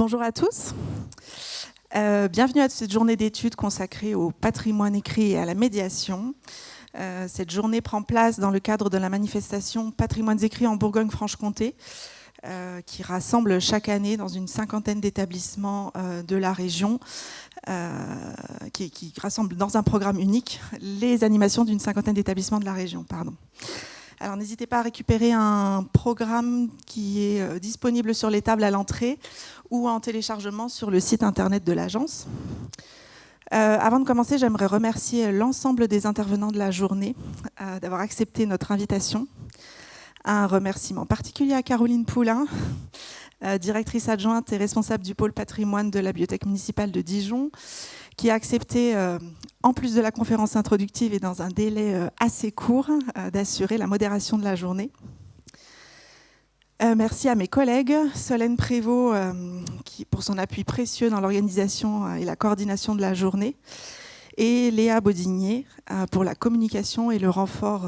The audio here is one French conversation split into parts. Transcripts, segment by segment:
Bonjour à tous. Bienvenue à cette journée d'études consacrée au patrimoine écrit et à la médiation. Cette journée prend place dans le cadre de la manifestation Patrimoines écrits en Bourgogne-Franche-Comté, qui rassemble chaque année dans une cinquantaine d'établissements de la région, qui rassemble dans un programme unique les animations d'une cinquantaine d'établissements de la région. Alors n'hésitez pas à récupérer un programme qui est disponible sur les tables à l'entrée ou en téléchargement sur le site internet de l'agence. Avant de commencer, j'aimerais remercier l'ensemble des intervenants de la journée d'avoir accepté notre invitation. Un remerciement particulier à Caroline Poulain, directrice adjointe et responsable du pôle patrimoine de la Bibliothèque municipale de Dijon, qui a accepté, en plus de la conférence introductive et dans un délai assez court, d'assurer la modération de la journée. Merci à mes collègues, Solène Prévost pour son appui précieux dans l'organisation et la coordination de la journée, et Léa Baudigné pour la communication et le renfort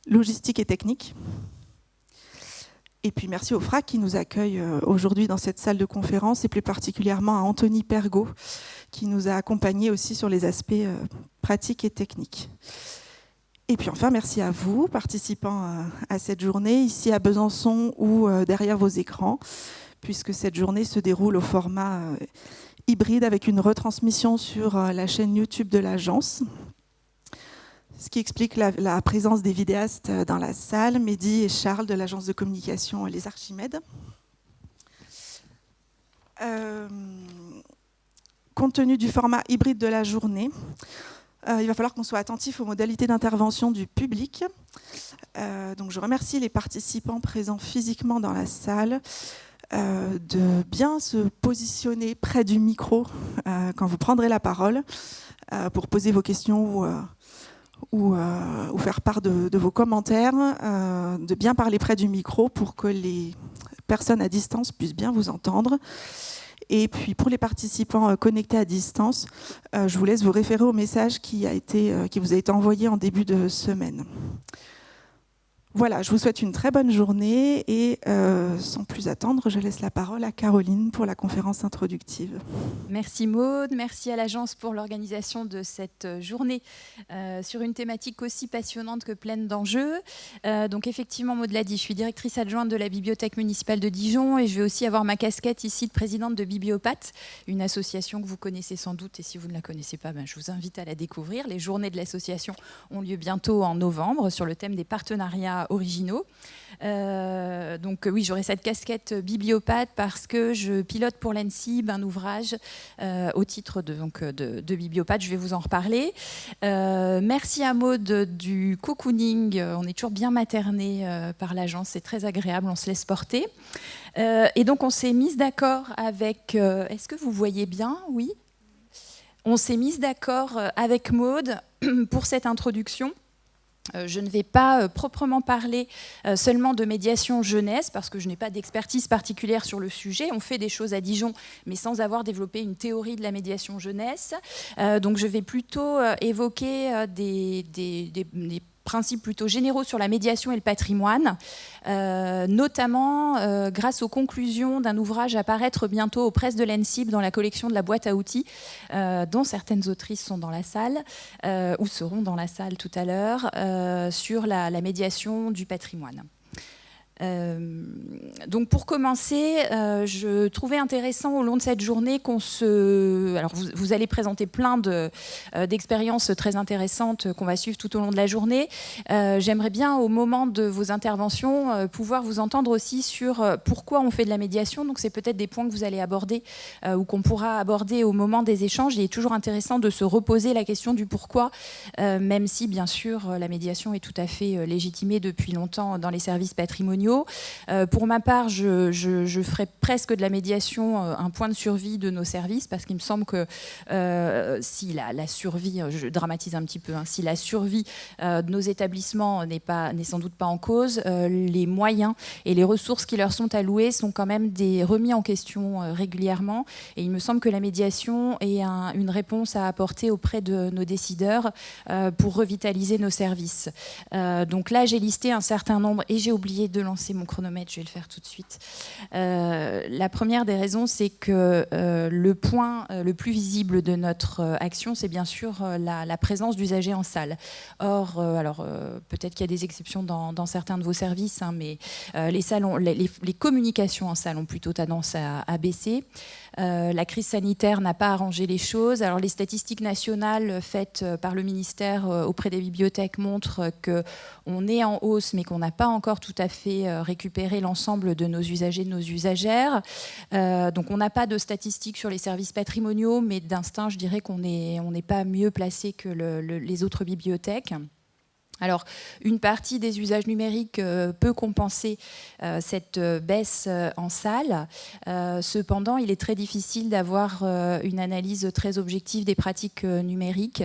logistique et technique. Et puis merci au FRAC qui nous accueille aujourd'hui dans cette salle de conférence, et plus particulièrement à Anthony Pergaud qui nous a accompagnés aussi sur les aspects pratiques et techniques. Et puis enfin, merci à vous, participants à cette journée, ici à Besançon ou derrière vos écrans, puisque cette journée se déroule au format hybride avec une retransmission sur la chaîne YouTube de l'agence. Ce qui explique la présence des vidéastes dans la salle, Mehdi et Charles de l'agence de communication Les Archimèdes. Compte tenu du format hybride de la journée, il va falloir qu'on soit attentif aux modalités d'intervention du public. Donc je remercie les participants présents physiquement dans la salle de bien se positionner près du micro quand vous prendrez la parole pour poser vos questions ou faire part de vos commentaires, de bien parler près du micro pour que les personnes à distance puissent bien vous entendre. Et puis pour les participants connectés à distance, je vous laisse vous référer au message qui vous a été envoyé en début de semaine. Voilà, je vous souhaite une très bonne journée et sans plus attendre, je laisse la parole à Caroline pour la conférence introductive. Merci Maude, merci à l'agence pour l'organisation de cette journée sur une thématique aussi passionnante que pleine d'enjeux. Donc effectivement, Maude l'a dit, je suis directrice adjointe de la Bibliothèque municipale de Dijon et je vais aussi avoir ma casquette ici de présidente de Bibliopathe, une association que vous connaissez sans doute, et si vous ne la connaissez pas, je vous invite à la découvrir. Les journées de l'association ont lieu bientôt en novembre sur le thème des partenariats originaux. Donc oui, j'aurai cette casquette bibliopathe parce que je pilote pour l'ANSSIB un ouvrage au titre de bibliopathe. Je vais vous en reparler. Merci à Maude du cocooning. On est toujours bien materné par l'agence, c'est très agréable, on se laisse porter. Et donc on s'est mise d'accord avec... Est-ce que vous voyez bien? Oui. On s'est mise d'accord avec Maude pour cette introduction. Je ne vais pas proprement parler seulement de médiation jeunesse parce que je n'ai pas d'expertise particulière sur le sujet. On fait des choses à Dijon, mais sans avoir développé une théorie de la médiation jeunesse. Donc je vais plutôt évoquer des principes plutôt généraux sur la médiation et le patrimoine, notamment grâce aux conclusions d'un ouvrage à paraître bientôt aux presses de l'ANSSIB dans la collection de la boîte à outils, dont certaines autrices sont dans la salle, ou seront dans la salle tout à l'heure, sur la médiation du patrimoine. Donc pour commencer, je trouvais intéressant au long de cette journée alors vous allez présenter plein d'expériences très intéressantes qu'on va suivre tout au long de la journée. J'aimerais bien au moment de vos interventions pouvoir vous entendre aussi sur pourquoi on fait de la médiation. Donc c'est peut-être des points que vous allez aborder ou qu'on pourra aborder au moment des échanges. Il est toujours intéressant de se reposer la question du pourquoi, même si bien sûr la médiation est tout à fait légitimée depuis longtemps dans les services patrimoniaux. Pour ma part, je ferai presque de la médiation un point de survie de nos services parce qu'il me semble que si la survie, je dramatise un petit peu, si la survie de nos établissements n'est sans doute pas en cause, les moyens et les ressources qui leur sont allouées sont quand même remis en question régulièrement. Et il me semble que la médiation est une réponse à apporter auprès de nos décideurs pour revitaliser nos services. Donc là, j'ai listé un certain nombre, et j'ai oublié de lancer lancer mon chronomètre, je vais le faire tout de suite. La première des raisons, c'est que le point le plus visible de notre action, c'est bien sûr la présence d'usagers en salle. Or, peut-être qu'il y a des exceptions dans certains de vos services, hein, mais les communications en salle ont plutôt tendance à baisser. La crise sanitaire n'a pas arrangé les choses. Alors, les statistiques nationales faites par le ministère auprès des bibliothèques montrent qu'on est en hausse, mais qu'on n'a pas encore tout à fait récupéré l'ensemble de nos usagers, de nos usagères. Donc, on n'a pas de statistiques sur les services patrimoniaux, mais d'instinct, je dirais qu'on n'est pas mieux placé que les autres bibliothèques. Alors, une partie des usages numériques peut compenser cette baisse en salle. Cependant, il est très difficile d'avoir une analyse très objective des pratiques numériques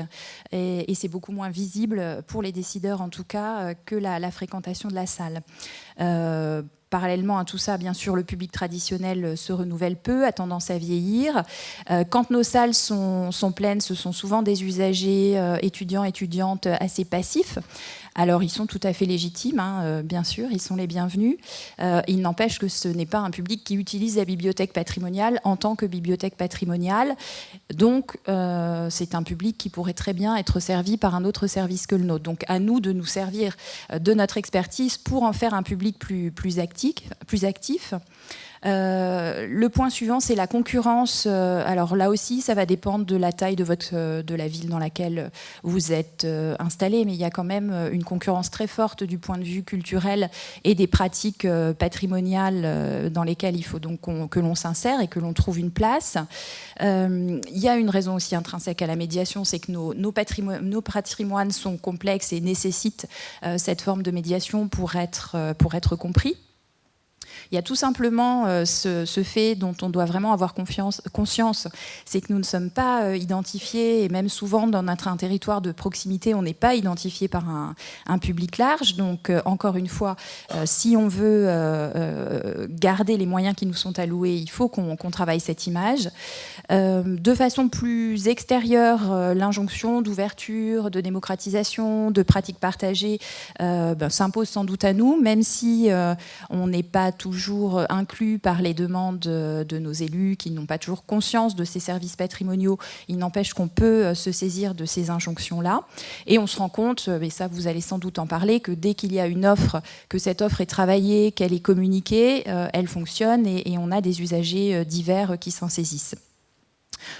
et c'est beaucoup moins visible pour les décideurs, en tout cas, que la fréquentation de la salle. Parallèlement à tout ça, bien sûr, le public traditionnel se renouvelle peu, a tendance à vieillir. Quand nos salles sont pleines, ce sont souvent des usagers étudiants, étudiantes assez passifs. Alors, ils sont tout à fait légitimes, hein, bien sûr, ils sont les bienvenus. Il n'empêche que ce n'est pas un public qui utilise la bibliothèque patrimoniale en tant que bibliothèque patrimoniale. Donc, c'est un public qui pourrait très bien être servi par un autre service que le nôtre. Donc, à nous de nous servir de notre expertise pour en faire un public plus actif. Le point suivant, c'est la concurrence. Alors là aussi, ça va dépendre de la taille de la ville dans laquelle vous êtes installé, mais il y a quand même une concurrence très forte du point de vue culturel et des pratiques patrimoniales dans lesquelles il faut donc que l'on s'insère et que l'on trouve une place. Il y a une raison aussi intrinsèque à la médiation, c'est que nos patrimoines sont complexes et nécessitent cette forme de médiation pour être compris. Il y a tout simplement ce fait dont on doit vraiment avoir conscience, c'est que nous ne sommes pas identifiés, et même souvent dans un territoire de proximité, on n'est pas identifié par un public large. Donc, encore une fois, si on veut garder les moyens qui nous sont alloués, il faut qu'on travaille cette image. De façon plus extérieure, l'injonction d'ouverture, de démocratisation, de pratiques partagées s'impose sans doute à nous, même si on n'est pas toujours inclus par les demandes de nos élus qui n'ont pas toujours conscience de ces services patrimoniaux. Il n'empêche qu'on peut se saisir de ces injonctions-là. Et on se rend compte, et ça vous allez sans doute en parler, que dès qu'il y a une offre, que cette offre est travaillée, qu'elle est communiquée, elle fonctionne et on a des usagers divers qui s'en saisissent.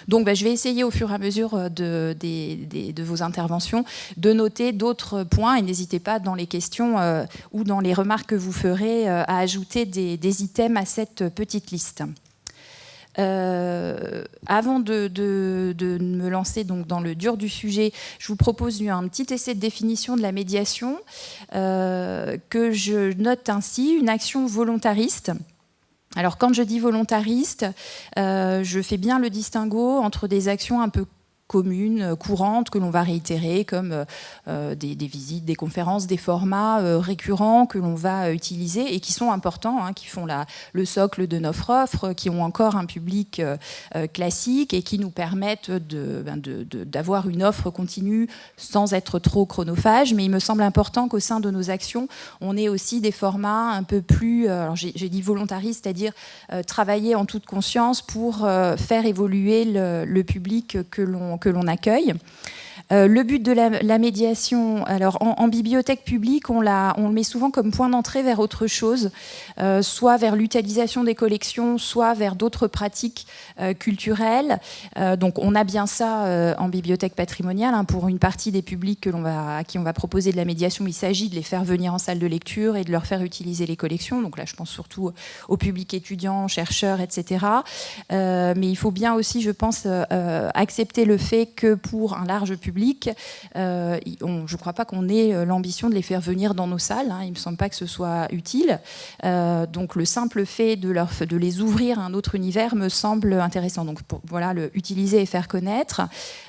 Donc je vais essayer au fur et à mesure de vos interventions de noter d'autres points et n'hésitez pas dans les questions ou dans les remarques que vous ferez à ajouter des items à cette petite liste. Avant de me lancer donc dans le dur du sujet, je vous propose un petit essai de définition de la médiation que je note ainsi, une action volontariste. Alors, quand je dis volontariste, je fais bien le distinguo entre des actions un peu communes, courantes, que l'on va réitérer, comme des visites, des conférences, des formats récurrents que l'on va utiliser et qui sont importants, hein, qui font le socle de notre offre, qui ont encore un public classique et qui nous permettent d'avoir une offre continue sans être trop chronophage. Mais il me semble important qu'au sein de nos actions, on ait aussi des formats un peu plus, alors j'ai dit volontaristes, c'est-à-dire travailler en toute conscience pour faire évoluer le public que l'on accueille. Le but de la médiation, alors en bibliothèque publique, on le met souvent comme point d'entrée vers autre chose, soit vers l'utilisation des collections, soit vers d'autres pratiques culturelles. Donc on a bien ça en bibliothèque patrimoniale, hein, pour une partie des publics à qui on va proposer de la médiation. Il s'agit de les faire venir en salle de lecture et de leur faire utiliser les collections. Donc là, je pense surtout au public étudiant, chercheurs, etc. Mais il faut bien aussi, je pense, accepter le fait que pour un large public, je ne crois pas qu'on ait l'ambition de les faire venir dans nos salles, hein, il ne me semble pas que ce soit utile. Donc le simple fait de les ouvrir à un autre univers me semble intéressant. Donc voilà, utiliser et faire connaître.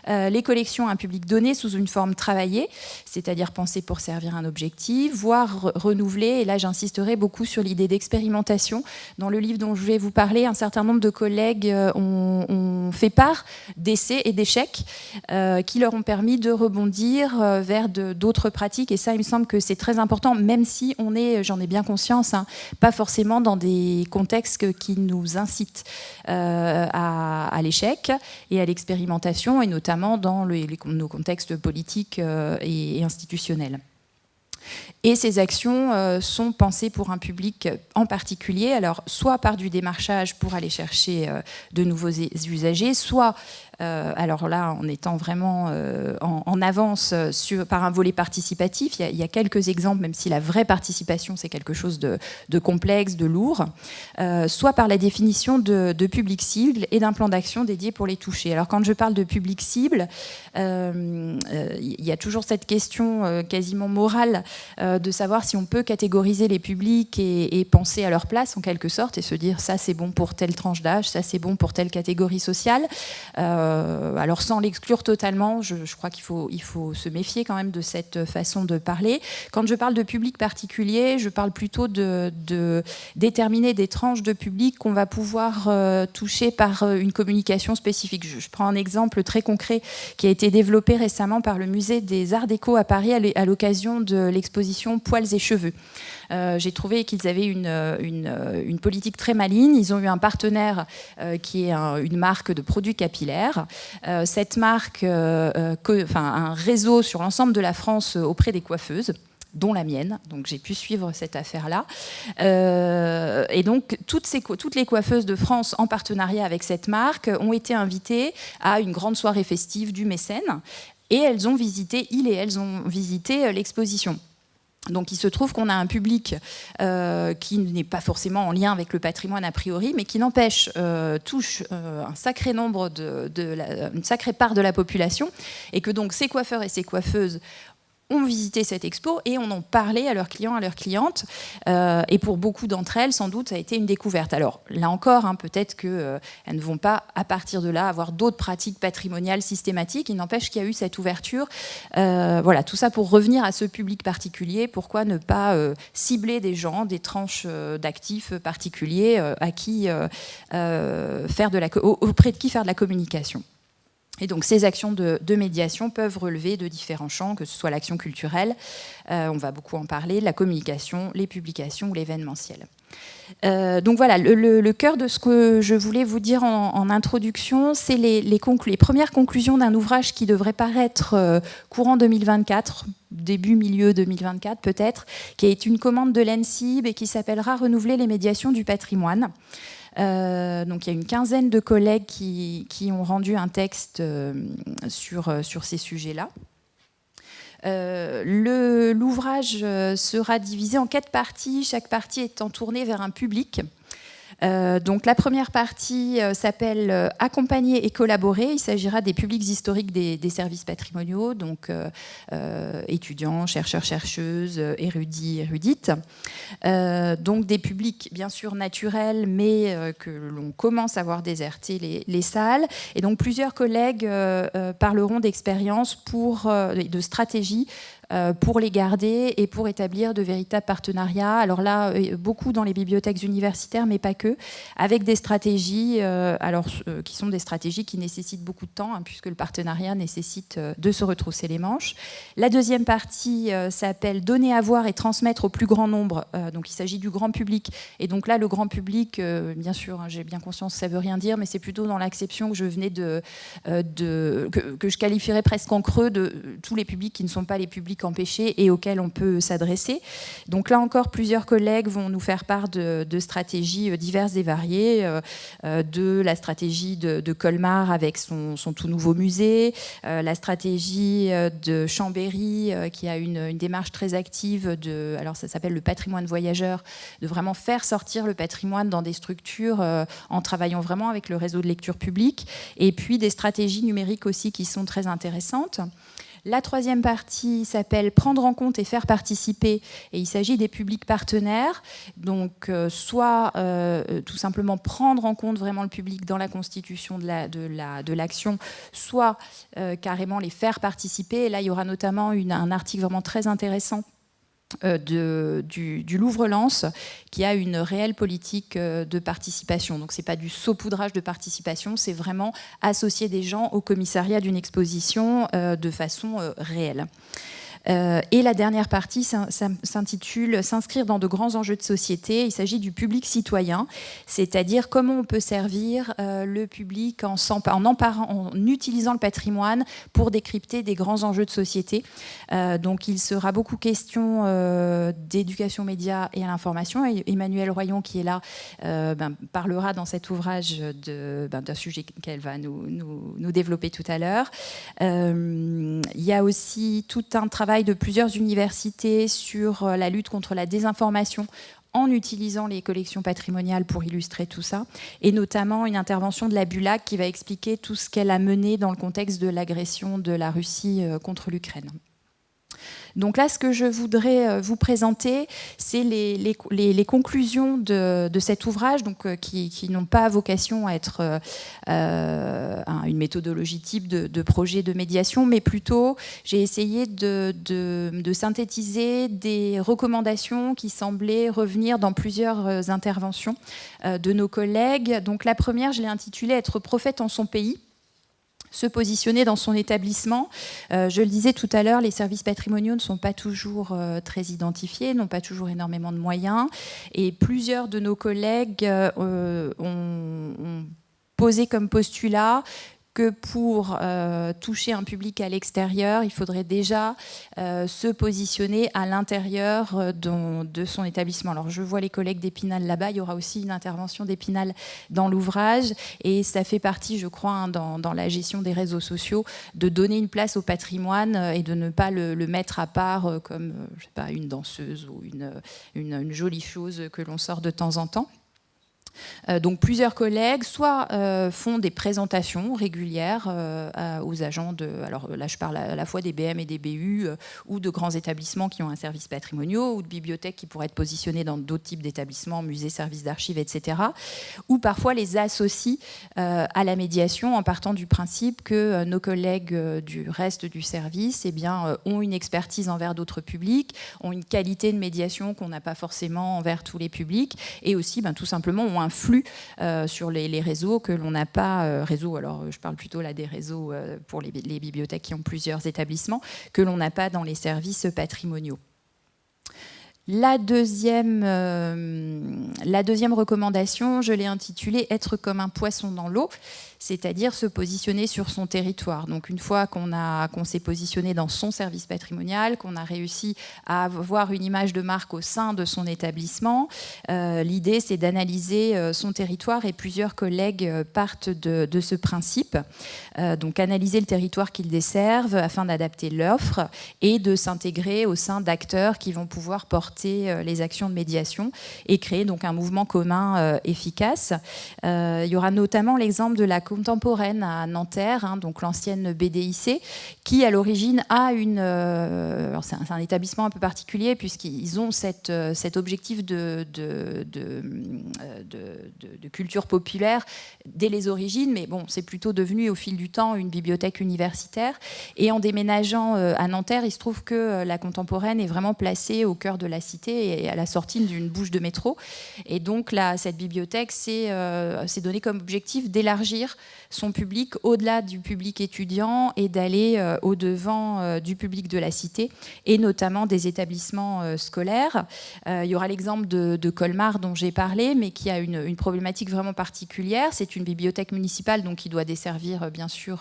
Les collections à un public donné sous une forme travaillée, c'est-à-dire pensée pour servir un objectif, voire renouvelée. Et là, j'insisterai beaucoup sur l'idée d'expérimentation. Dans le livre dont je vais vous parler, un certain nombre de collègues ont fait part d'essais et d'échecs qui leur ont permis permis de rebondir vers d'autres pratiques. Et ça, il me semble que c'est très important, même si on est, j'en ai bien conscience, hein, pas forcément dans des contextes qui nous incitent à l'échec et à l'expérimentation, et notamment dans nos contextes politiques et institutionnels. Et ces actions sont pensées pour un public en particulier, alors soit par du démarchage pour aller chercher de nouveaux usagers, soit, alors là, en étant vraiment en avance par un volet participatif. Il y a quelques exemples, même si la vraie participation, c'est quelque chose de complexe, de lourd, soit par la définition de public cible et d'un plan d'action dédié pour les toucher. Alors quand je parle de public cible, il y a toujours cette question quasiment morale de savoir si on peut catégoriser les publics et penser à leur place en quelque sorte et se dire ça c'est bon pour telle tranche d'âge, ça c'est bon pour telle catégorie sociale. Alors sans l'exclure totalement, je crois qu'il faut se méfier quand même de cette façon de parler. Quand je parle de public particulier, je parle plutôt de déterminer des tranches de public qu'on va pouvoir toucher par une communication spécifique. Je prends un exemple très concret qui a été développé récemment par le musée des Arts Déco à Paris à l'occasion de l'exposition Poils et cheveux. J'ai trouvé qu'ils avaient une politique très maligne. Ils ont eu un partenaire qui est une marque de produits capillaires. Cette marque, un réseau sur l'ensemble de la France auprès des coiffeuses, dont la mienne, donc j'ai pu suivre cette affaire-là. Et donc toutes les coiffeuses de France en partenariat avec cette marque ont été invitées à une grande soirée festive du mécène, et elles ont visité l'exposition. Donc il se trouve qu'on a un public qui n'est pas forcément en lien avec le patrimoine a priori, mais qui n'empêche touche un sacré nombre une sacrée part de la population, et que donc ces coiffeurs et ces coiffeuses ont visité cette expo et on en parlait à leurs clients, à leurs clientes. Et pour beaucoup d'entre elles, sans doute, ça a été une découverte. Alors là encore, hein, peut-être qu'elles ne vont pas, à partir de là, avoir d'autres pratiques patrimoniales systématiques. Il n'empêche qu'il y a eu cette ouverture. Voilà, tout ça pour revenir à ce public particulier. Pourquoi ne pas cibler des gens, des tranches d'actifs particuliers à qui auprès de qui faire de la communication. Et donc ces actions de médiation peuvent relever de différents champs, que ce soit l'action culturelle, on va beaucoup en parler, la communication, les publications ou l'événementiel. Donc voilà, le cœur de ce que je voulais vous dire en introduction, c'est les premières conclusions d'un ouvrage qui devrait paraître courant 2024, milieu 2024 peut-être, qui est une commande de l'ENSIB et qui s'appellera « Renouveler les médiations du patrimoine ». Donc il y a une quinzaine de collègues qui ont rendu un texte sur ces sujets-là. L'ouvrage sera divisé en 4 parties, chaque partie étant tournée vers un public. Donc la première partie s'appelle « Accompagner et collaborer ». Il s'agira des publics historiques des services patrimoniaux, donc étudiants, chercheurs, chercheuses, érudits, érudites. Donc des publics bien sûr naturels, mais que l'on commence à voir déserter les salles. Et donc plusieurs collègues parleront d'expériences de stratégies pour les garder et pour établir de véritables partenariats. Alors là, beaucoup dans les bibliothèques universitaires, mais pas que, avec des stratégies qui sont des stratégies qui nécessitent beaucoup de temps, hein, puisque le partenariat nécessite de se retrousser les manches. La deuxième partie s'appelle « Donner à voir et transmettre au plus grand nombre ». Donc il s'agit du grand public. Et donc là, le grand public, bien sûr, hein, j'ai bien conscience que ça ne veut rien dire, mais c'est plutôt dans l'acception que je venais que je qualifierais presque en creux de tous les publics qui ne sont pas les publics empêchés et auxquels on peut s'adresser. Donc là encore, plusieurs collègues vont nous faire part de stratégies diverses et variées, de la stratégie de Colmar avec son tout nouveau musée, la stratégie de Chambéry qui a une démarche très active alors ça s'appelle le patrimoine voyageur, de vraiment faire sortir le patrimoine dans des structures en travaillant vraiment avec le réseau de lecture publique, et puis des stratégies numériques aussi qui sont très intéressantes. La troisième partie s'appelle « Prendre en compte et faire participer », et il s'agit des publics partenaires, donc soit tout simplement prendre en compte vraiment le public dans la constitution de l'action, soit carrément les faire participer. Et là, il y aura notamment un article vraiment très intéressant du Louvre-Lens, qui a une réelle politique de participation. Donc, ce n'est pas du saupoudrage de participation, c'est vraiment associer des gens au commissariat d'une exposition de façon réelle. Et la dernière partie s'intitule « S'inscrire dans de grands enjeux de société ». Il s'agit du public citoyen, c'est-à-dire comment on peut servir le public en utilisant le patrimoine pour décrypter des grands enjeux de société. Donc il sera beaucoup question d'éducation média et à l'information. Emmanuelle Royon, qui est là, parlera dans cet ouvrage d'un sujet qu'elle va nous développer tout à l'heure. Il y a aussi tout un travail de plusieurs universités sur la lutte contre la désinformation en utilisant les collections patrimoniales pour illustrer tout ça, et notamment une intervention de la BULAC qui va expliquer tout ce qu'elle a mené dans le contexte de l'agression de la Russie contre l'Ukraine. Donc là, ce que je voudrais vous présenter, c'est les conclusions de cet ouvrage, donc, qui n'ont pas vocation à être une méthodologie type de projet de médiation, mais plutôt, j'ai essayé de synthétiser des recommandations qui semblaient revenir dans plusieurs interventions de nos collègues. Donc la première, je l'ai intitulée « Être prophète en son pays ». Se positionner dans son établissement. Je le disais tout à l'heure, les services patrimoniaux ne sont pas toujours très identifiés, n'ont pas toujours énormément de moyens. Et plusieurs de nos collègues ont posé comme postulat que pour toucher un public à l'extérieur, il faudrait déjà se positionner à l'intérieur de son établissement. Alors je vois les collègues d'Épinal là-bas, il y aura aussi une intervention d'Épinal dans l'ouvrage, et ça fait partie, je crois, dans la gestion des réseaux sociaux, de donner une place au patrimoine et de ne pas le mettre à part comme je sais pas, une danseuse ou une jolie chose que l'on sort de temps en temps. Donc plusieurs collègues soit font des présentations régulières aux agents alors là je parle à la fois des BM et des BU ou de grands établissements qui ont un service patrimoniaux ou de bibliothèques qui pourraient être positionnées dans d'autres types d'établissements, musées, services d'archives, etc. Ou parfois les associent à la médiation en partant du principe que nos collègues du reste du service ont une expertise envers d'autres publics, ont une qualité de médiation qu'on n'a pas forcément envers tous les publics, et aussi tout simplement ont un flux sur les réseaux que l'on n'a pas, alors je parle plutôt là des réseaux pour les bibliothèques qui ont plusieurs établissements, que l'on n'a pas dans les services patrimoniaux. La deuxième recommandation, je l'ai intitulée « Être comme un poisson dans l'eau », c'est-à-dire se positionner sur son territoire. Donc une fois qu'on s'est positionné dans son service patrimonial, qu'on a réussi à avoir une image de marque au sein de son établissement, l'idée c'est d'analyser son territoire, et plusieurs collègues partent de ce principe. Donc analyser le territoire qu'ils desservent afin d'adapter l'offre et de s'intégrer au sein d'acteurs qui vont pouvoir porter les actions de médiation et créer donc un mouvement commun efficace. Il y aura notamment l'exemple de la Contemporaine à Nanterre, donc l'ancienne BDIC, qui à l'origine a alors c'est un établissement un peu particulier puisqu'ils ont cet objectif de culture populaire dès les origines, mais bon, c'est plutôt devenu au fil du temps une bibliothèque universitaire. Et en déménageant à Nanterre, il se trouve que la Contemporaine est vraiment placée au cœur de la cité et à la sortie d'une bouche de métro. Et donc là, cette bibliothèque s'est donnée comme objectif d'élargir son public au-delà du public étudiant et d'aller au-devant du public de la cité et notamment des établissements scolaires. Il y aura l'exemple de Colmar dont j'ai parlé, mais qui a une problématique vraiment particulière. C'est une bibliothèque municipale donc qui doit desservir bien sûr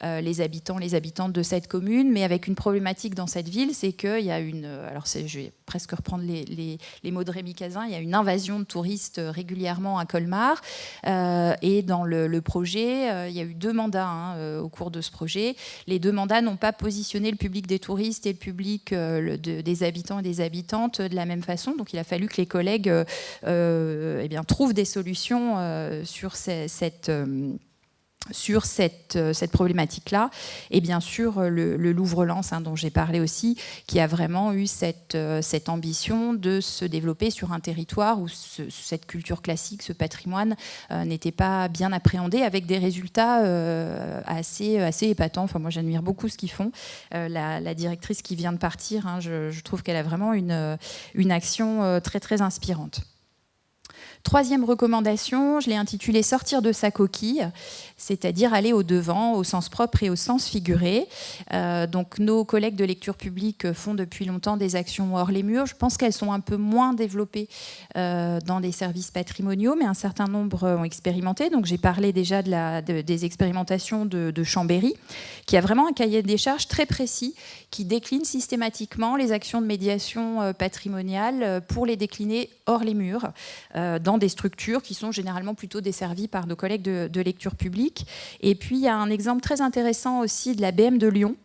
les habitants, les habitantes de cette commune, mais avec une problématique dans cette ville, c'est qu'il y a je vais presque reprendre les mots de Rémi Cazin, il y a une invasion de touristes régulièrement à Colmar, et dans le projet, il y a eu 2 mandats au cours de ce projet. Les 2 mandats n'ont pas positionné le public des touristes et le public des habitants et des habitantes de la même façon, donc il a fallu que les collègues trouvent des solutions sur sur cette problématique-là, et bien sûr le Louvre-Lens, dont j'ai parlé aussi, qui a vraiment eu cette ambition de se développer sur un territoire où cette culture classique, ce patrimoine n'était pas bien appréhendé, avec des résultats assez épatants. Enfin, moi j'admire beaucoup ce qu'ils font. La directrice qui vient de partir, je trouve qu'elle a vraiment une action très très inspirante. Troisième recommandation, je l'ai intitulée « Sortir de sa coquille », c'est-à-dire aller au-devant, au sens propre et au sens figuré. Donc, nos collègues de lecture publique font depuis longtemps des actions hors les murs. Je pense qu'elles sont un peu moins développées dans les services patrimoniaux, mais un certain nombre ont expérimenté. Donc, j'ai parlé déjà des expérimentations de Chambéry, qui a vraiment un cahier des charges très précis, qui décline systématiquement les actions de médiation patrimoniale pour les décliner hors les murs, dans des structures qui sont généralement plutôt desservies par nos collègues de lecture publique. Et puis, il y a un exemple très intéressant aussi de la BM de Lyon,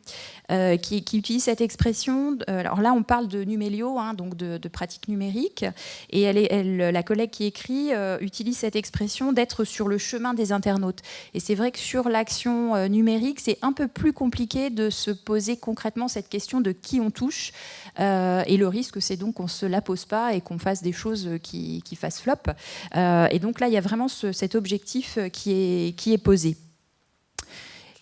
qui utilise cette expression. Alors là, on parle de numélio, donc de pratique numérique. Et la collègue qui écrit utilise cette expression d'être sur le chemin des internautes. Et c'est vrai que sur l'action numérique, c'est un peu plus compliqué de se poser concrètement cette question de qui on touche. Et le risque, c'est donc qu'on ne se la pose pas et qu'on fasse des choses qui fassent flop. Et donc là, il y a vraiment cet objectif qui est posé.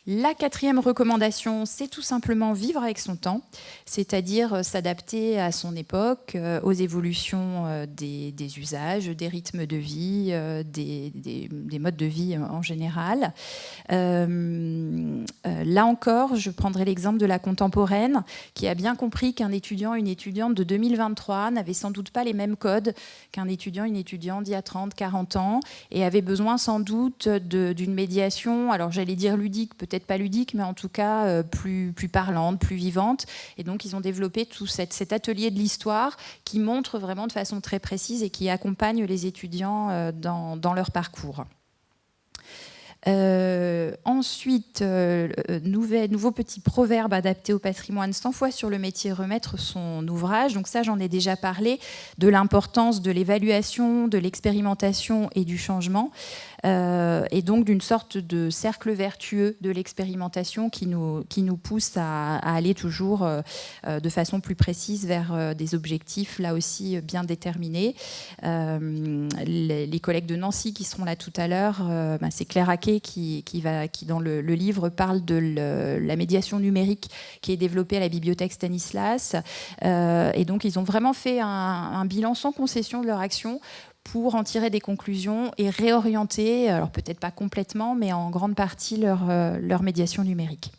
La quatrième recommandation, c'est tout simplement vivre avec son temps, c'est-à-dire s'adapter à son époque, aux évolutions des usages, des rythmes de vie, des modes de vie en général. Là encore, je prendrai l'exemple de la contemporaine, qui a bien compris qu'un étudiant, une étudiante de 2023 n'avait sans doute pas les mêmes codes qu'un étudiant, une étudiante d'il y a 30, 40 ans, et avait besoin sans doute d'une médiation, alors j'allais dire ludique, peut-être pas ludique, mais en tout cas plus parlante, plus vivante. Et donc, ils ont développé tout cet atelier de l'histoire qui montre vraiment de façon très précise et qui accompagne les étudiants dans leur parcours. Ensuite, nouveau petit proverbe adapté au patrimoine, 100 fois sur le métier, remettre son ouvrage. Donc ça, j'en ai déjà parlé, de l'importance de l'évaluation, de l'expérimentation et du changement, et donc d'une sorte de cercle vertueux de l'expérimentation qui nous pousse à aller toujours de façon plus précise vers des objectifs, là aussi bien déterminés. Les collègues de Nancy qui seront là tout à l'heure, c'est Claire Haquet qui dans le livre parle de la médiation numérique qui est développée à la bibliothèque Stanislas. Et donc, ils ont vraiment fait un bilan sans concession de leur action pour en tirer des conclusions et réorienter, alors peut-être pas complètement, mais en grande partie leur médiation numérique.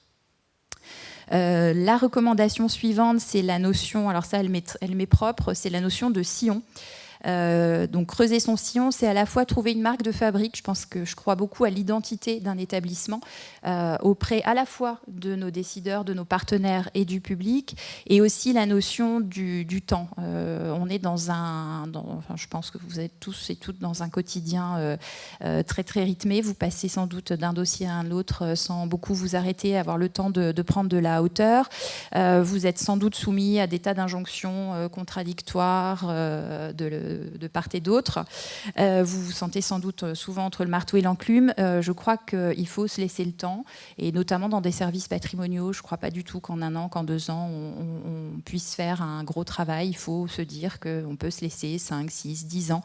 La recommandation suivante, c'est la notion, alors ça, elle m'est propre, c'est la notion de sillon. Donc creuser son sillon, c'est à la fois trouver une marque de fabrique. Je crois beaucoup à l'identité d'un établissement auprès à la fois de nos décideurs, de nos partenaires et du public, et aussi la notion du temps. On est je pense que vous êtes tous et toutes dans un quotidien très très rythmé. Vous passez sans doute d'un dossier à un autre sans beaucoup vous arrêter, avoir le temps de prendre de la hauteur. Vous êtes sans doute soumis à des tas d'injonctions contradictoires de part et d'autre. Vous vous sentez sans doute souvent entre le marteau et l'enclume. Je crois qu'il faut se laisser le temps, et notamment dans des services patrimoniaux. Je ne crois pas du tout qu'en 1 an, qu'en 2 ans, on puisse faire un gros travail. Il faut se dire qu'on peut se laisser 5, 6, 10 ans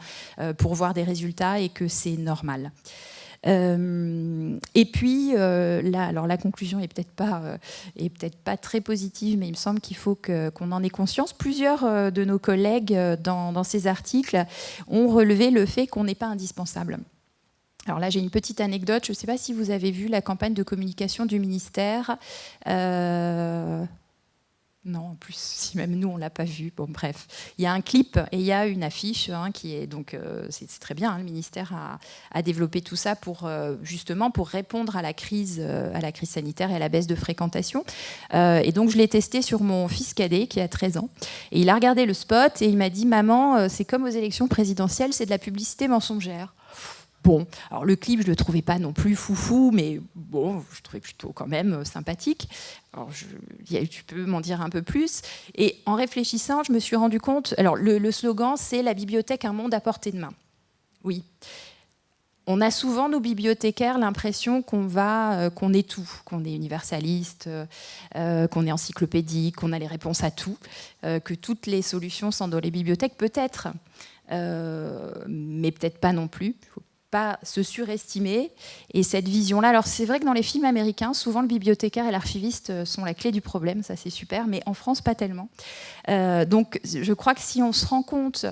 pour voir des résultats et que c'est normal. Et puis, la conclusion est peut-être pas très positive, mais il me semble qu'il faut qu'on en ait conscience. Plusieurs de nos collègues dans ces articles ont relevé le fait qu'on n'est pas indispensable. Alors là, j'ai une petite anecdote. Je ne sais pas si vous avez vu la campagne de communication du ministère. Non, en plus, si même nous, on ne l'a pas vu. Bon, bref. Il y a un clip et il y a une affiche qui est... Donc, c'est très bien. Le ministère a développé tout ça justement pour répondre à la crise sanitaire et à la baisse de fréquentation. Et donc, je l'ai testé sur mon fils cadet qui a 13 ans. Et il a regardé le spot et il m'a dit « Maman, c'est comme aux élections présidentielles, c'est de la publicité mensongère. » Bon, alors le clip, je ne le trouvais pas non plus foufou, mais bon, je trouvais plutôt quand même sympathique. Alors, tu peux m'en dire un peu plus. Et en réfléchissant, je me suis rendu compte... Alors, le slogan, c'est « La bibliothèque, un monde à portée de main ». Oui. On a souvent, nos bibliothécaires, l'impression qu'on est tout, qu'on est universaliste, qu'on est encyclopédique, qu'on a les réponses à tout, que toutes les solutions sont dans les bibliothèques, peut-être, mais peut-être pas non plus. Il ne faut pas se surestimer. Et cette vision-là, alors c'est vrai que dans les films américains, souvent le bibliothécaire et l'archiviste sont la clé du problème, ça c'est super, mais en France, pas tellement. Donc je crois que si on se rend compte,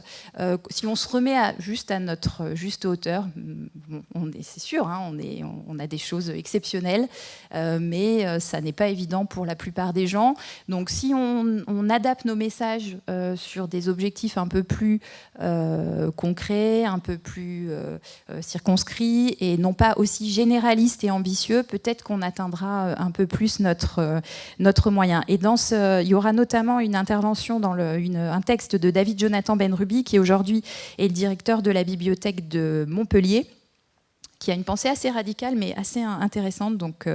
si on se remet juste à notre juste hauteur, c'est sûr, hein, on a des choses exceptionnelles, mais ça n'est pas évident pour la plupart des gens. Donc si on adapte nos messages sur des objectifs un peu plus concrets, un peu plus circonscrits et non pas aussi généralistes et ambitieux, peut-être qu'on atteindra un peu plus notre moyen. Et il y aura notamment une intervention dans un texte de David Jonathan Benrubi, qui aujourd'hui est le directeur de la bibliothèque de Montpellier, qui a une pensée assez radicale mais assez intéressante, donc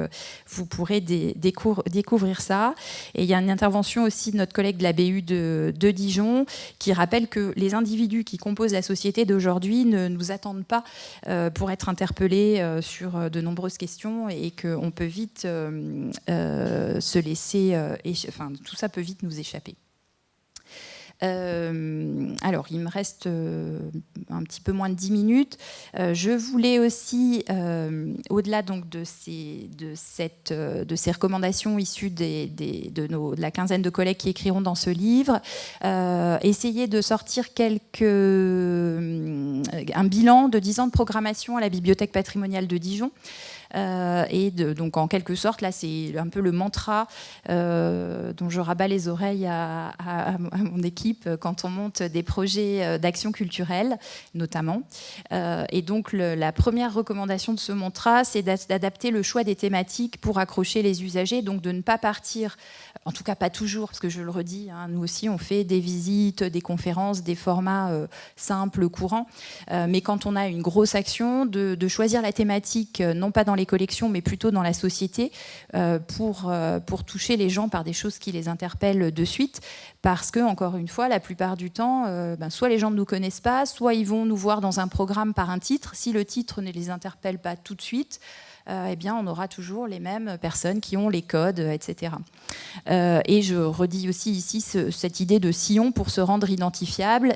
vous pourrez découvrir ça. Et il y a une intervention aussi de notre collègue de la BU de Dijon qui rappelle que les individus qui composent la société d'aujourd'hui ne nous attendent pas pour être interpellés sur de nombreuses questions et qu'on peut vite se laisser... tout ça peut vite nous échapper. Alors, il me reste un petit peu moins de 10 minutes. Je voulais aussi, au-delà donc de ces recommandations issues de la quinzaine de collègues qui écriront dans ce livre, essayer de sortir un bilan de 10 ans de programmation à la Bibliothèque patrimoniale de Dijon. Donc en quelque sorte, là c'est un peu le mantra dont je rabats les oreilles à mon équipe quand on monte des projets d'action culturelle notamment. Et donc la première recommandation de ce mantra, c'est d'adapter le choix des thématiques pour accrocher les usagers, donc de ne pas partir, en tout cas pas toujours, parce que je le redis, hein, nous aussi on fait des visites, des conférences, des formats simples, courants, mais quand on a une grosse action, de choisir la thématique, non pas dans les collections, mais plutôt dans la société, pour toucher les gens par des choses qui les interpellent de suite, parce que, encore une fois, la plupart du temps, soit les gens ne nous connaissent pas, soit ils vont nous voir dans un programme par un titre. Si le titre ne les interpelle pas tout de suite, eh bien, on aura toujours les mêmes personnes qui ont les codes, etc. Et je redis aussi ici cette idée de sillon pour se rendre identifiable,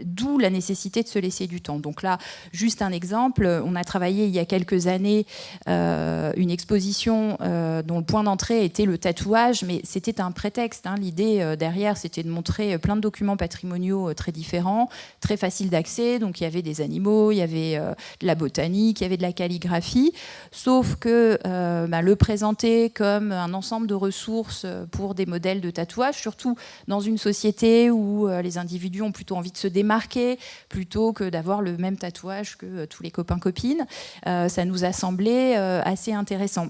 d'où la nécessité de se laisser du temps. Donc là, juste un exemple, on a travaillé il y a quelques années une exposition dont le point d'entrée était le tatouage, mais c'était un prétexte, hein. L'idée derrière, c'était de montrer plein de documents patrimoniaux très différents, très faciles d'accès. Donc il y avait des animaux, il y avait de la botanique, il y avait de la calligraphie, sauf que le présenter comme un ensemble de ressources pour des modèles de tatouage, surtout dans une société où les individus ont plutôt envie de se démarquer plutôt que d'avoir le même tatouage que tous les copains-copines, ça nous a semblé assez intéressant.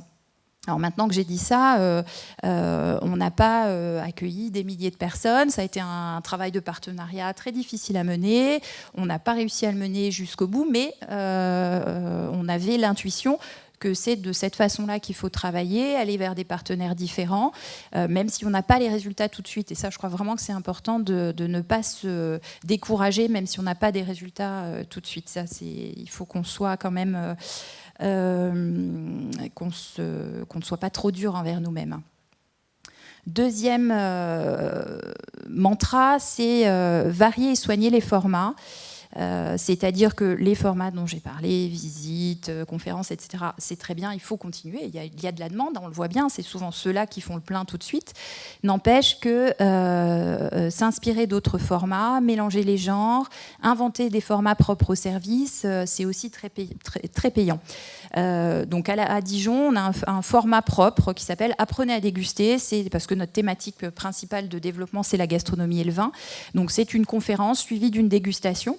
Alors maintenant que j'ai dit ça, on n'a pas accueilli des milliers de personnes, ça a été un travail de partenariat très difficile à mener, on n'a pas réussi à le mener jusqu'au bout, mais on avait l'intuition que c'est de cette façon-là qu'il faut travailler, aller vers des partenaires différents, même si on n'a pas les résultats tout de suite. Et ça, je crois vraiment que c'est important de ne pas se décourager, même si on n'a pas des résultats tout de suite. Ça, il faut qu'on soit quand même... qu'on ne soit pas trop dur envers nous-mêmes. Deuxième mantra, c'est varier et soigner les formats. C'est-à-dire que les formats dont j'ai parlé, visites, conférences, etc., c'est très bien, il faut continuer, il y a de la demande, on le voit bien, c'est souvent ceux-là qui font le plein tout de suite. N'empêche que s'inspirer d'autres formats, mélanger les genres, inventer des formats propres au service, c'est aussi très payant. Donc à Dijon, on a un format propre qui s'appelle « Apprenez à déguster ». C'est parce que notre thématique principale de développement, c'est la gastronomie et le vin. Donc c'est une conférence suivie d'une dégustation.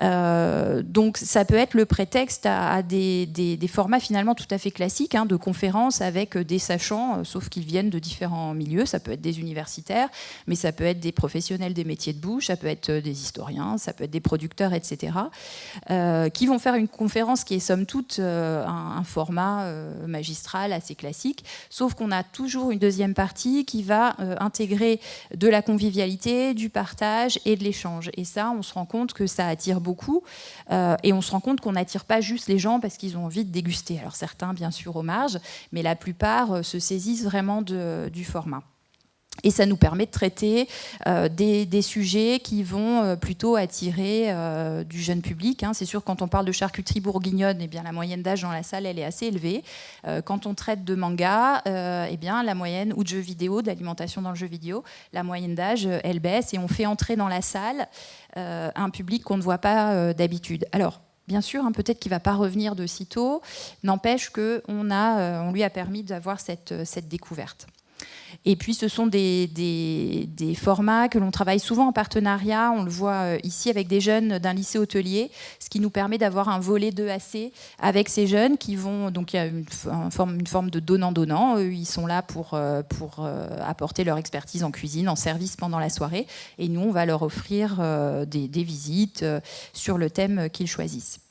Donc ça peut être le prétexte à des formats finalement tout à fait classiques, hein, de conférences avec des sachants, sauf qu'ils viennent de différents milieux. Ça peut être des universitaires, mais ça peut être des professionnels des métiers de bouche, ça peut être des historiens, ça peut être des producteurs, etc., qui vont faire une conférence qui est somme toute un format magistral assez classique, sauf qu'on a toujours une deuxième partie qui va intégrer de la convivialité, du partage et de l'échange. Et ça, on se rend compte que ça attire attire beaucoup. Et on se rend compte qu'on n'attire pas juste les gens parce qu'ils ont envie de déguster. Alors certains, bien sûr, aux marges, mais la plupart se saisissent vraiment du format. Et ça nous permet de traiter des sujets qui vont plutôt attirer du jeune public. C'est sûr, quand on parle de charcuterie bourguignonne, eh bien, la moyenne d'âge dans la salle, elle est assez élevée. Quand on traite de manga, eh bien, la moyenne, ou de jeux vidéo, d'alimentation dans le jeu vidéo, la moyenne d'âge, elle baisse et on fait entrer dans la salle un public qu'on ne voit pas d'habitude. Alors, bien sûr, peut-être qu'il ne va pas revenir de sitôt, n'empêche qu'on lui a permis d'avoir cette découverte. Et puis, ce sont des formats que l'on travaille souvent en partenariat. On le voit ici avec des jeunes d'un lycée hôtelier, ce qui nous permet d'avoir un volet 2AC avec ces jeunes qui vont... Donc, il y a une forme de donnant-donnant. Eux, ils sont là pour apporter leur expertise en cuisine, en service pendant la soirée. Et nous, on va leur offrir des visites sur le thème qu'ils choisissent.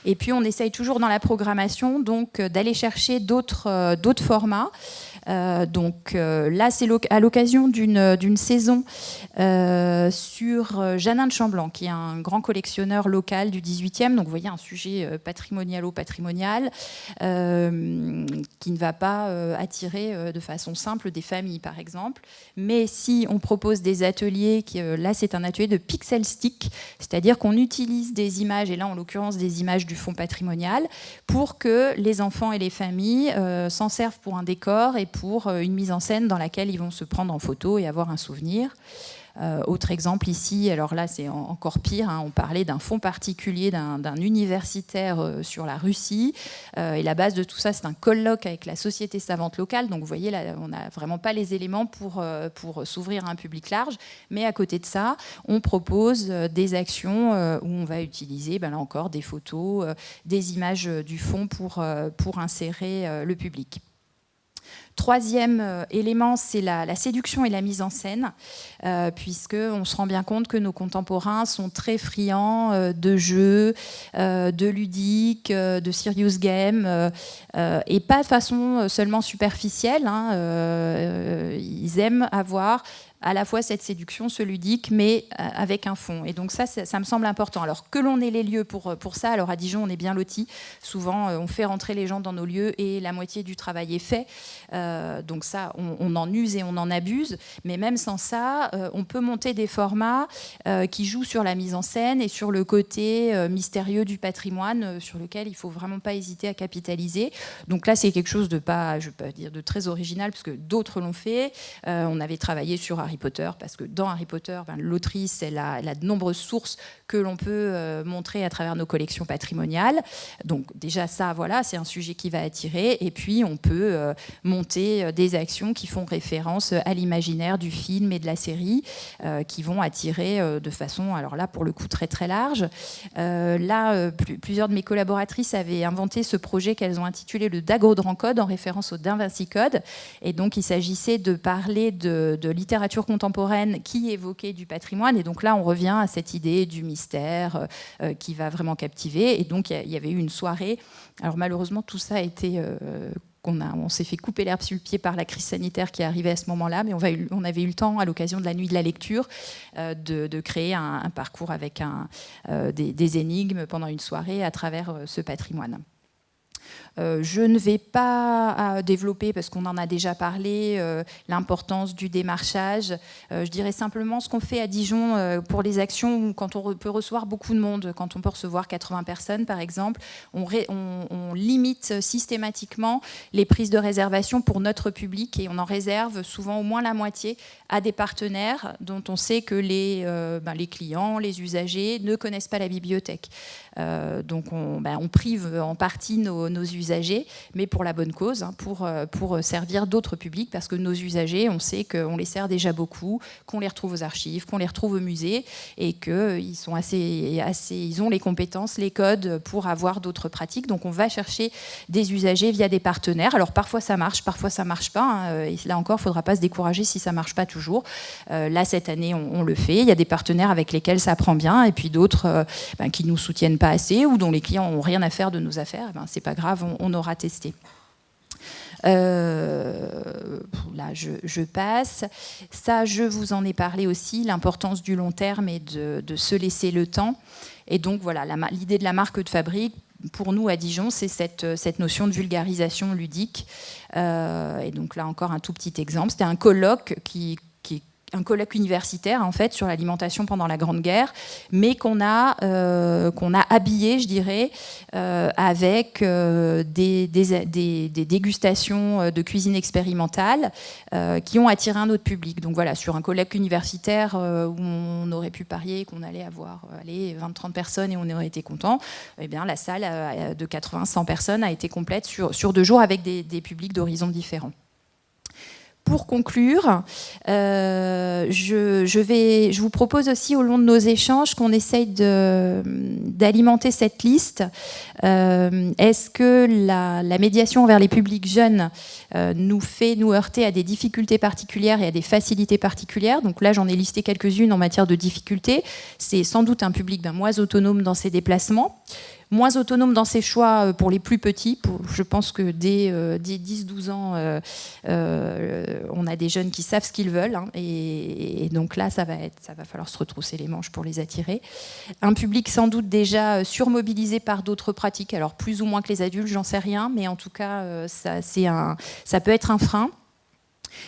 Et puis, on essaye toujours dans la programmation donc, d'aller chercher d'autres formats. Là, c'est à l'occasion d'une saison sur Jeannin de Chamblanc, qui est un grand collectionneur local du 18e. Donc, vous voyez, un sujet patrimonial qui ne va pas attirer de façon simple des familles, par exemple. Mais si on propose des ateliers, là, c'est un atelier de pixel stick, c'est-à-dire qu'on utilise des images, et là, en l'occurrence, des images du fonds patrimonial, pour que les enfants et les familles s'en servent pour un décor et pour une mise en scène dans laquelle ils vont se prendre en photo et avoir un souvenir. Autre exemple ici, alors là c'est encore pire, on parlait d'un fonds particulier d'un universitaire sur la Russie, et la base de tout ça c'est un colloque avec la société savante locale, donc vous voyez là on n'a vraiment pas les éléments pour s'ouvrir à un public large, mais à côté de ça on propose des actions où on va utiliser là encore des photos, des images du fonds pour insérer le public. Troisième élément, c'est la séduction et la mise en scène, puisqu'on se rend bien compte que nos contemporains sont très friands de jeux, de ludiques, de serious game, et pas de façon seulement superficielle. Ils aiment avoir à la fois cette séduction, ce ludique, mais avec un fond. Et donc ça me semble important. Alors que l'on ait les lieux pour ça, alors à Dijon, on est bien lotis. Souvent, on fait rentrer les gens dans nos lieux et la moitié du travail est fait. Donc ça, on en use et on en abuse. Mais même sans ça, on peut monter des formats qui jouent sur la mise en scène et sur le côté mystérieux du patrimoine, sur lequel il ne faut vraiment pas hésiter à capitaliser. Donc là, c'est quelque chose de pas, je ne vais pas dire de très original, parce que d'autres l'ont fait. On avait travaillé sur Harry Potter, parce que dans Harry Potter, l'autrice, elle a de nombreuses sources que l'on peut montrer à travers nos collections patrimoniales. Donc déjà ça, voilà, c'est un sujet qui va attirer. Et puis on peut monter des actions qui font référence à l'imaginaire du film et de la série, qui vont attirer de façon, alors là pour le coup très très large. Plusieurs de mes collaboratrices avaient inventé ce projet qu'elles ont intitulé le Dagrodran Code, en référence au Davinci Code. Et donc il s'agissait de parler de littérature contemporaine qui évoquait du patrimoine. Et donc là, on revient à cette idée du mystère qui va vraiment captiver. Et donc, il y avait eu une soirée. Alors malheureusement, tout ça a été... on s'est fait couper l'herbe sur le pied par la crise sanitaire qui est arrivée à ce moment-là, mais on avait eu le temps, à l'occasion de la nuit de la lecture, de créer un parcours avec des énigmes pendant une soirée à travers ce patrimoine. Je ne vais pas développer, parce qu'on en a déjà parlé, l'importance du démarchage. Je dirais simplement ce qu'on fait à Dijon pour les actions, quand on peut recevoir beaucoup de monde, quand on peut recevoir 80 personnes par exemple, on limite systématiquement les prises de réservation pour notre public, et on en réserve souvent au moins la moitié à des partenaires dont on sait que les clients, les usagers ne connaissent pas la bibliothèque. Donc on prive en partie nos usagers, mais pour la bonne cause, pour servir d'autres publics, parce que nos usagers, on sait qu'on les sert déjà beaucoup, qu'on les retrouve aux archives, qu'on les retrouve au musée, et qu'ils sont ils ont les compétences, les codes pour avoir d'autres pratiques. Donc on va chercher des usagers via des partenaires. Alors parfois ça marche pas, et là encore, il ne faudra pas se décourager si ça ne marche pas toujours. Là, cette année, on le fait. Il y a des partenaires avec lesquels ça prend bien, et puis d'autres qui ne nous soutiennent pas assez, ou dont les clients n'ont rien à faire de nos affaires. C'est pas grave, on aura testé. Là, je passe. Ça, je vous en ai parlé aussi, l'importance du long terme et de se laisser le temps. Et donc, voilà, l'idée de la marque de fabrique, pour nous, à Dijon, c'est cette notion de vulgarisation ludique. Et donc, là, encore un tout petit exemple. C'était un colloque un colloque universitaire en fait sur l'alimentation pendant la Grande Guerre, mais qu'on a habillé, je dirais, avec des dégustations de cuisine expérimentale qui ont attiré un autre public. Donc voilà, sur un colloque universitaire où on aurait pu parier qu'on allait avoir 20-30 personnes et on aurait été content, eh bien la salle de 80-100 personnes a été complète sur 2 jours avec des publics d'horizons différents. Pour conclure, je vous propose aussi au long de nos échanges qu'on essaye d'alimenter cette liste. Est-ce que la médiation envers les publics jeunes nous fait nous heurter à des difficultés particulières et à des facilités particulières? Donc là, j'en ai listé quelques-unes en matière de difficultés. C'est sans doute un public moins autonome dans ses déplacements, moins autonome dans ses choix pour les plus petits. Je pense que dès 10-12 ans, on a des jeunes qui savent ce qu'ils veulent. Et donc là, ça va falloir se retrousser les manches pour les attirer. Un public sans doute déjà surmobilisé par d'autres pratiques, alors plus ou moins que les adultes, j'en sais rien, mais en tout cas, ça peut être un frein.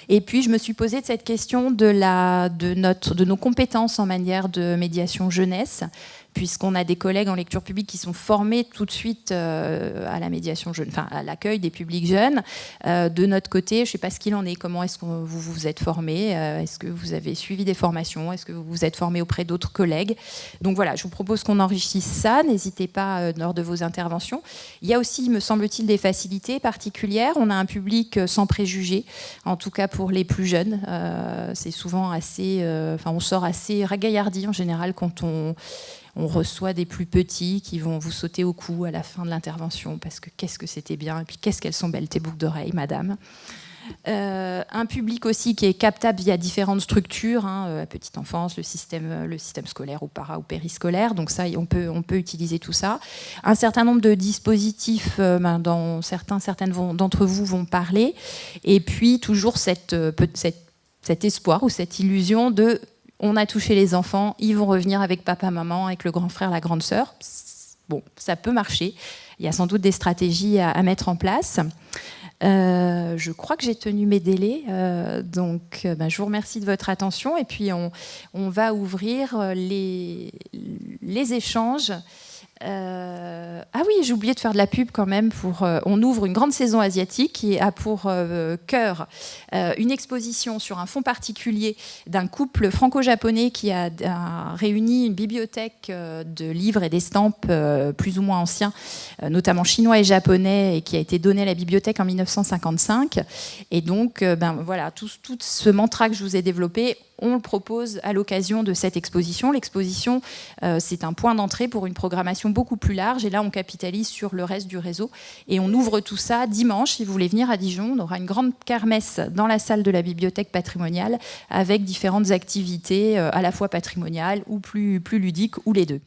Et puis, je me suis posé cette question de nos compétences en matière de médiation jeunesse, puisqu'on a des collègues en lecture publique qui sont formés tout de suite à la médiation jeune, enfin à l'accueil des publics jeunes. De notre côté, je ne sais pas ce qu'il en est. Comment est-ce que vous vous êtes formés? Est-ce que vous avez suivi des formations? Est-ce que vous vous êtes formés auprès d'autres collègues? Donc voilà, je vous propose qu'on enrichisse ça. N'hésitez pas lors de vos interventions. Il y a aussi, me semble-t-il, des facilités particulières. On a un public sans préjugés, en tout cas pour les plus jeunes. C'est souvent assez... on sort assez ragaillardi en général quand on reçoit des plus petits qui vont vous sauter au cou à la fin de l'intervention parce que qu'est-ce que c'était bien et puis qu'est-ce qu'elles sont belles tes boucles d'oreilles, madame. Un public aussi qui est captable via différentes structures, la petite enfance, le système scolaire ou para ou périscolaire, donc ça on peut utiliser tout ça. Un certain nombre de dispositifs dont certaines d'entre vous vont parler, et puis toujours cet espoir ou cette illusion de on a touché les enfants, ils vont revenir avec papa, maman, avec le grand frère, la grande sœur. Bon, ça peut marcher. Il y a sans doute des stratégies à mettre en place. Je crois que j'ai tenu mes délais. Donc, je vous remercie de votre attention. Et puis, on va ouvrir les échanges. Ah oui, j'ai oublié de faire de la pub quand même. On ouvre une grande saison asiatique qui a pour cœur une exposition sur un fonds particulier d'un couple franco-japonais qui a réuni une bibliothèque de livres et d'estampes plus ou moins anciens, notamment chinois et japonais, et qui a été donné à la bibliothèque en 1955. Et donc, voilà, tout ce mantra que je vous ai développé, on le propose à l'occasion de cette exposition. L'exposition, c'est un point d'entrée pour une programmation beaucoup plus large. Et là, on capitalise sur le reste du réseau. Et on ouvre tout ça dimanche. Si vous voulez venir à Dijon, on aura une grande kermesse dans la salle de la bibliothèque patrimoniale avec différentes activités à la fois patrimoniales ou plus ludiques, ou les deux.